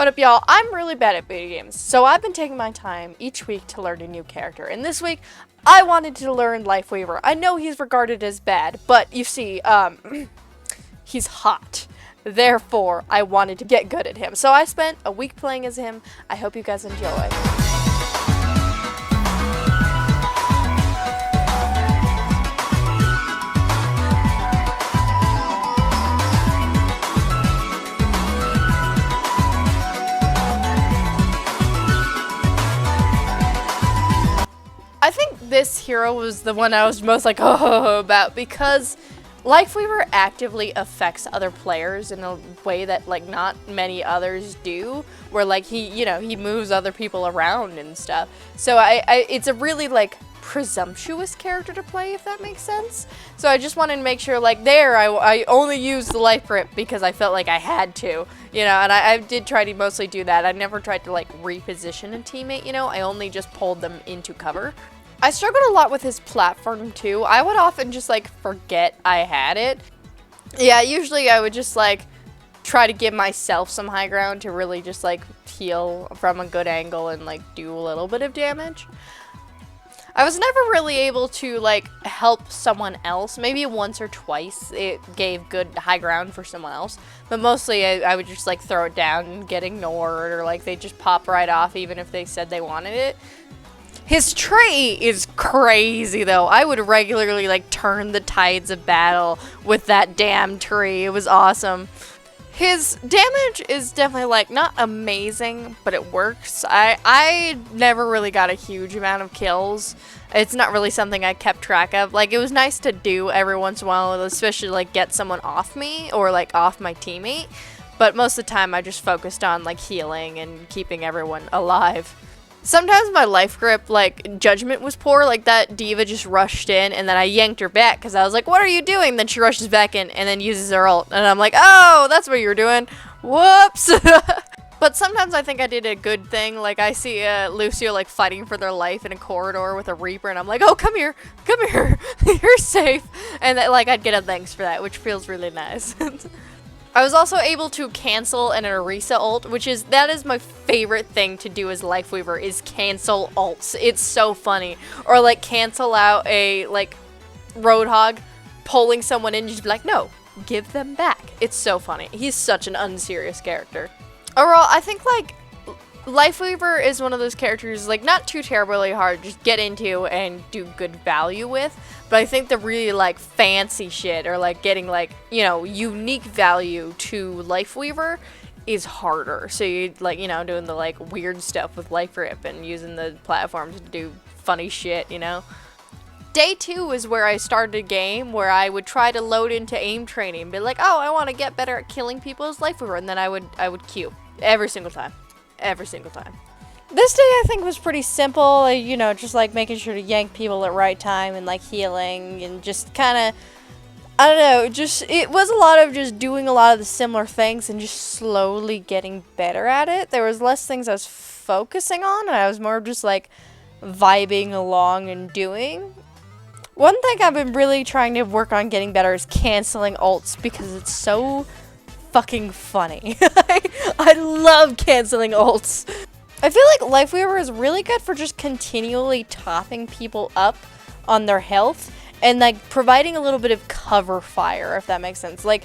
What up, y'all? I'm really bad at video games, so I've been taking my time each week to learn a new character, and this week, I wanted to learn Lifeweaver. I know he's regarded as bad, but you see, he's hot. Therefore, I wanted to get good at him. So I spent a week playing as him. I hope you guys enjoy. I think this hero was the one I was most like, oh, about, because Lifeweaver actively affects other players in a way that, like, not many others do, where, like, he moves other people around and stuff. So it's a really, like, presumptuous character to play, if that makes sense. So I just wanted to make sure, like, I only used the life grip because I felt like I had to, and I did try to mostly do that. I never tried to, like, reposition a teammate, I only just pulled them into cover. I struggled a lot with his platform too. I would often just like forget I had it. Yeah, usually I would just like try to give myself some high ground to really just like heal from a good angle and like do a little bit of damage. I was never really able to like help someone else. Maybe once or twice it gave good high ground for someone else, but mostly I would just like throw it down and get ignored, or like they just pop right off even if they said they wanted it. His tree is crazy, though. I would regularly, like, turn the tides of battle with that damn tree. It was awesome. His damage is definitely, like, not amazing, but it works. I never really got a huge amount of kills. It's not really something I kept track of. Like, it was nice to do every once in a while, especially, like, get someone off me or, like, off my teammate. But most of the time, I just focused on, like, healing and keeping everyone alive. Sometimes my life grip, like, judgment was poor, like that diva just rushed in, and then I yanked her back, because I was like, what are you doing? Then she rushes back in, and then uses her ult, and I'm like, oh, that's what you're doing. Whoops. But sometimes I think I did a good thing, like, I see Lucio, like, fighting for their life in a corridor with a Reaper, and I'm like, oh, come here, you're safe. And, like, I'd get a thanks for that, which feels really nice. I was also able to cancel an Orisa ult, that is my favorite thing to do as Lifeweaver, is cancel ults. It's so funny. Or like cancel out a like Roadhog, pulling someone in, just be like, no, give them back. It's so funny. He's such an unserious character. Overall, I think like Lifeweaver is one of those characters, like, not too terribly hard to just get into and do good value with, but I think the really, like, fancy shit, or, like, getting, like, unique value to Lifeweaver is harder. So you, like, doing the, like, weird stuff with Life Grip and using the platforms to do funny shit, Day 2 is where I started a game where I would try to load into aim training and be like, oh, I want to get better at killing people as Lifeweaver, and then I would queue every single time. This day I think was pretty simple, just like making sure to yank people at right time and like healing and just kind of, I don't know, it was a lot of just doing a lot of the similar things and just slowly getting better at it. There was less things I was focusing on, and I was more just like vibing along and doing. One thing I've been really trying to work on getting better is canceling ults, because it's so fucking funny. I love canceling ults. I feel like Lifeweaver is really good for just continually topping people up on their health and like providing a little bit of cover fire, if that makes sense. Like,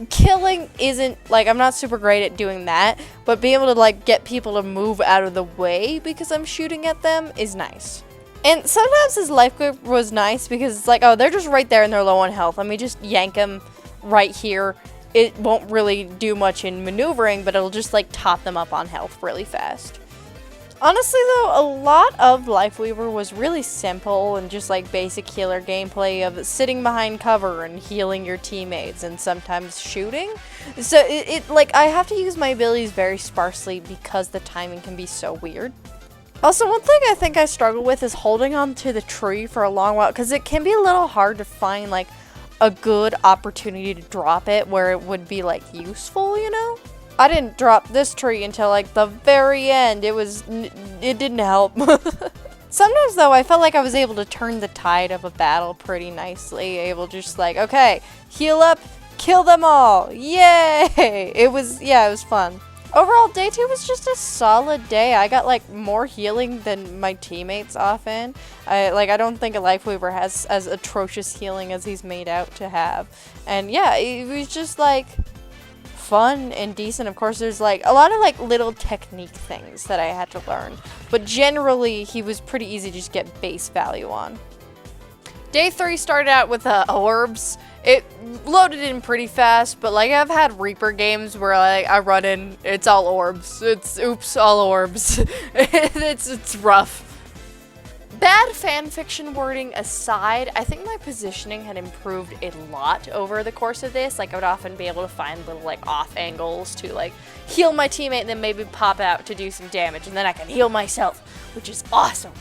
killing isn't, like, I'm not super great at doing that, but being able to like get people to move out of the way because I'm shooting at them is nice. And sometimes his life grip was nice because it's like, oh, they're just right there and they're low on health. Let me just yank them right here. It won't really do much in maneuvering, but it'll just like top them up on health really fast. Honestly though, a lot of Lifeweaver was really simple and just like basic healer gameplay of sitting behind cover and healing your teammates and sometimes shooting. So it like, I have to use my abilities very sparsely because the timing can be so weird. Also, one thing I think I struggle with is holding on to the tree for a long while, because it can be a little hard to find like a good opportunity to drop it where it would be like useful, I didn't drop this tree until like the very end. It didn't help. Sometimes though, I felt like I was able to turn the tide of a battle pretty nicely, able to just like, okay, heal up, kill them all, yay! It was fun. Overall, day 2 was just a solid day. I got like more healing than my teammates often. I don't think a Lifeweaver has as atrocious healing as he's made out to have. And yeah, it was just like fun and decent. Of course, there's like a lot of like little technique things that I had to learn, but generally he was pretty easy to just get base value on. Day 3 started out with orbs. It loaded in pretty fast, but like I've had Reaper games where like I run in, it's all orbs. It's oops, all orbs. it's rough. Bad fanfiction wording aside, I think my positioning had improved a lot over the course of this. Like I would often be able to find little like off angles to like heal my teammate and then maybe pop out to do some damage, and then I can heal myself, which is awesome.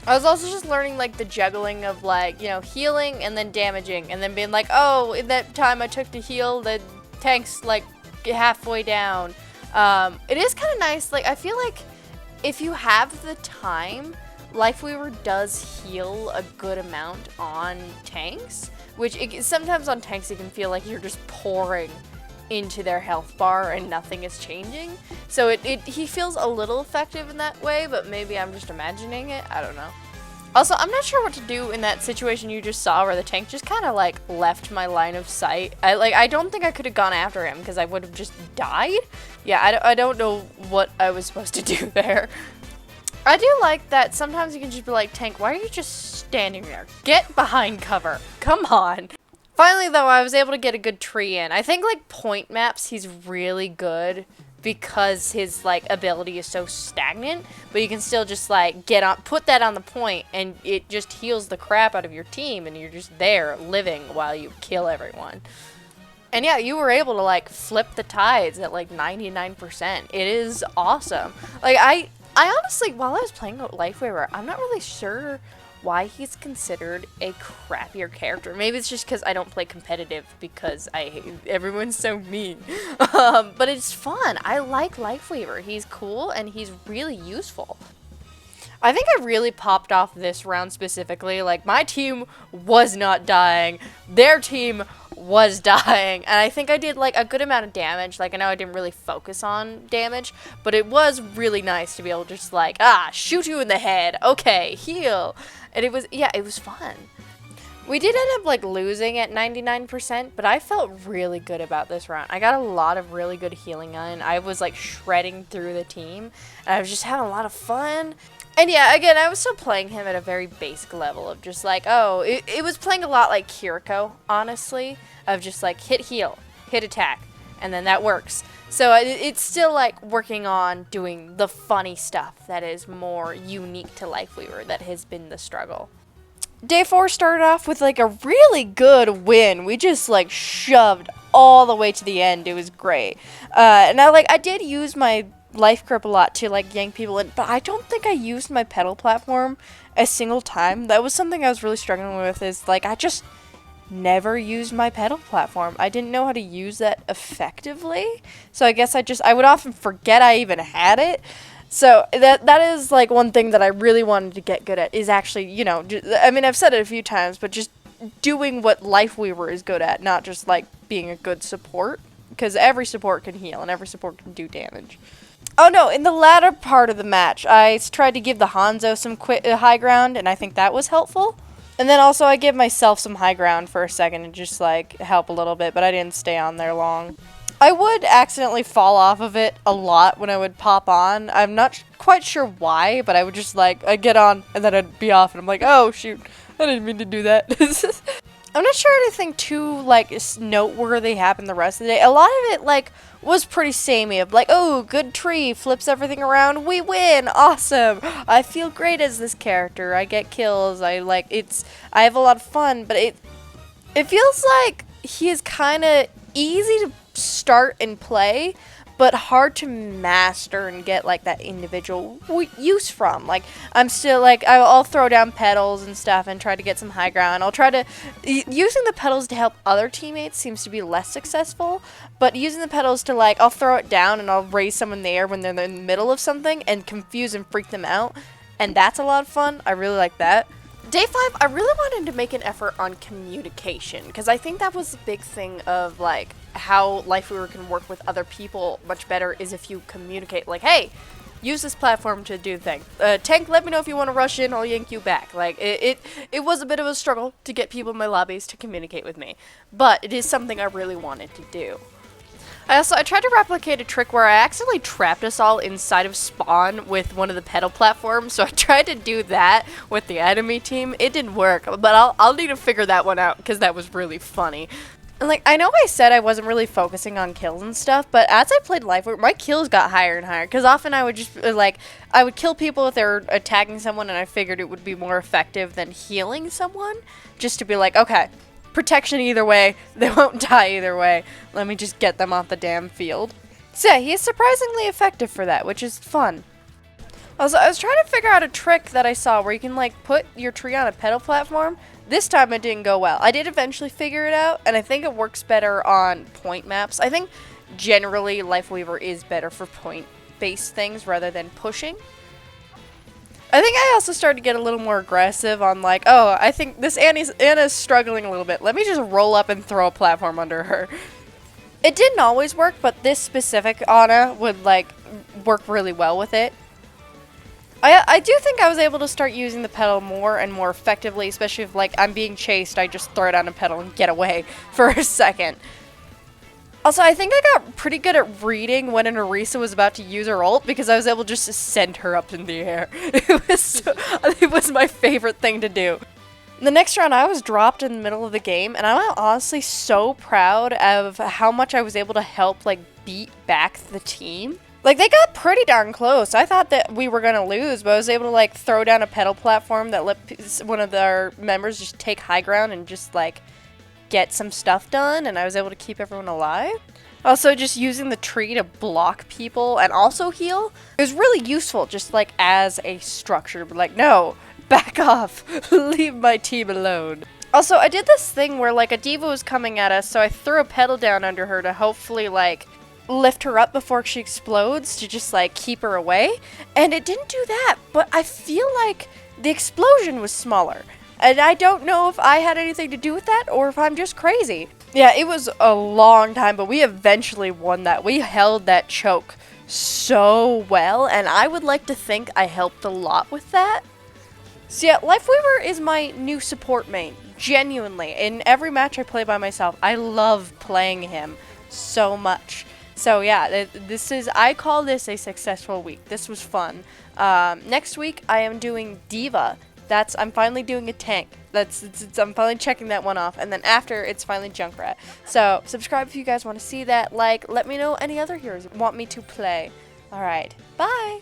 I was also just learning like the juggling of like, you know, healing and then damaging, and then being like, oh, in that time I took to heal, the tank's like halfway down. It is kind of nice. Like I feel like if you have the time, Lifeweaver does heal a good amount on tanks, which sometimes on tanks it can feel like you're just pouring into their health bar and nothing is changing. So he feels a little effective in that way, but maybe I'm just imagining it. I don't know. Also, I'm not sure what to do in that situation you just saw where the tank just kind of like left my line of sight. I don't think I could have gone after him because I would have just died. Yeah, I don't know what I was supposed to do there. I do like that sometimes you can just be like, tank, why are you just standing there? Get behind cover. Come on. Finally, though, I was able to get a good tree in. I think, like, point maps, he's really good because his, like, ability is so stagnant. But you can still just, like, put that on the point, and it just heals the crap out of your team, and you're just there living while you kill everyone. And yeah, you were able to, like, flip the tides at, like, 99%. It is awesome. Like, I honestly, while I was playing Lifeweaver, I'm not really sure why he's considered a crappier character. Maybe it's just because I don't play competitive because everyone's so mean. But it's fun. I like Lifeweaver. He's cool and he's really useful. I think I really popped off this round specifically. Like, my team was not dying. Their team was dying. And I think I did, like, a good amount of damage. Like, I know I didn't really focus on damage, but it was really nice to be able to just, like, shoot you in the head. Okay, heal. And it was fun. We did end up, like, losing at 99%, but I felt really good about this round. I got a lot of really good healing in. I was, like, shredding through the team, and I was just having a lot of fun. And yeah, again, I was still playing him at a very basic level of just like, it was playing a lot like Kiriko, honestly, of just like hit heal, hit attack, and then that works. So it's still like working on doing the funny stuff that is more unique to Lifeweaver that has been the struggle. Day 4 started off with like a really good win. We just like shoved all the way to the end. It was great. And I did use my life grip a lot to like yank people in, but I don't think I used my pedal platform a single time. That was something I was really struggling with, is like I just never used my pedal platform. I didn't know how to use that effectively, so I guess I would often forget I even had it. So that is like one thing that I really wanted to get good at, is actually, you know, I mean, I've said it a few times, but just doing what Lifeweaver is good at, not just like being a good support, because every support can heal and every support can do damage. Oh no, in the latter part of the match, I tried to give the Hanzo some high ground, and I think that was helpful. And then also I gave myself some high ground for a second and just like help a little bit, but I didn't stay on there long. I would accidentally fall off of it a lot when I would pop on. I'm not quite sure why, but I would just like, I'd get on and then I'd be off and I'm like, oh shoot, I didn't mean to do that. I'm not sure anything too like noteworthy happened the rest of the day. A lot of it like was pretty samey, of like, oh, good tree, flips everything around, we win, awesome, I feel great as this character, I get kills, I have a lot of fun, but it feels like he is kind of easy to start and play, but hard to master and get like that individual use from. Like, I'm still like, I'll throw down pedals and stuff and try to get some high ground. I'll try to, using the pedals to help other teammates seems to be less successful, but using the pedals to like, I'll throw it down and I'll raise someone in the air when they're in the middle of something and confuse and freak them out, and that's a lot of fun. I really like that. Day 5, I really wanted to make an effort on communication, because I think that was the big thing of, like, how Lifeweaver can work with other people much better is if you communicate, like, hey, use this platform to do the thing. Tank, let me know if you want to rush in, I'll yank you back. Like, it was a bit of a struggle to get people in my lobbies to communicate with me, but it is something I really wanted to do. I tried to replicate a trick where I accidentally trapped us all inside of spawn with one of the pedal platforms, so I tried to do that with the enemy team. It didn't work, but I'll need to figure that one out, because that was really funny. And, like, I know I said I wasn't really focusing on kills and stuff, but as I played Lifeweaver, my kills got higher and higher, because often I would just, like, I would kill people if they were attacking someone, and I figured it would be more effective than healing someone, just to be like, okay, protection either way, they won't die either way, let me just get them off the damn field. So yeah, he is surprisingly effective for that, which is fun. Also, I was trying to figure out a trick that I saw where you can, like, put your tree on a pedal platform. This time it didn't go well. I did eventually figure it out, and I think it works better on point maps. I think generally Lifeweaver is better for point-based things rather than pushing. I think I also started to get a little more aggressive on, like, oh, I think this Anna's struggling a little bit. Let me just roll up and throw a platform under her. It didn't always work, but this specific Anna would, like, work really well with it. I do think I was able to start using the pedal more and more effectively, especially if, like, I'm being chased, I just throw down a pedal and get away for a second. Also, I think I got pretty good at reading when an Orisa was about to use her ult, because I was able just to send her up in the air. It was my favorite thing to do. The next round, I was dropped in the middle of the game, and I'm honestly so proud of how much I was able to help, like, beat back the team. Like, they got pretty darn close. I thought that we were going to lose, but I was able to, like, throw down a pedal platform that let one of our members just take high ground and just, like, get some stuff done, and I was able to keep everyone alive. Also, just using the tree to block people and also heal, it was really useful, just, like, as a structure. But, like, no, back off. Leave my team alone. Also, I did this thing where, like, a diva was coming at us, so I threw a pedal down under her to hopefully, like, lift her up before she explodes to just, like, keep her away. And it didn't do that, but I feel like the explosion was smaller. And I don't know if I had anything to do with that or if I'm just crazy. Yeah, it was a long time, but we eventually won that. We held that choke so well, and I would like to think I helped a lot with that. So yeah, Lifeweaver is my new support main, genuinely. In every match I play by myself, I love playing him so much. So yeah, I call this a successful week. This was fun. Next week I am doing Diva. I'm finally doing a tank. I'm finally checking that one off. And then after, it's finally Junkrat. So subscribe if you guys want to see that. Like, let me know any other heroes you want me to play. Alright, bye!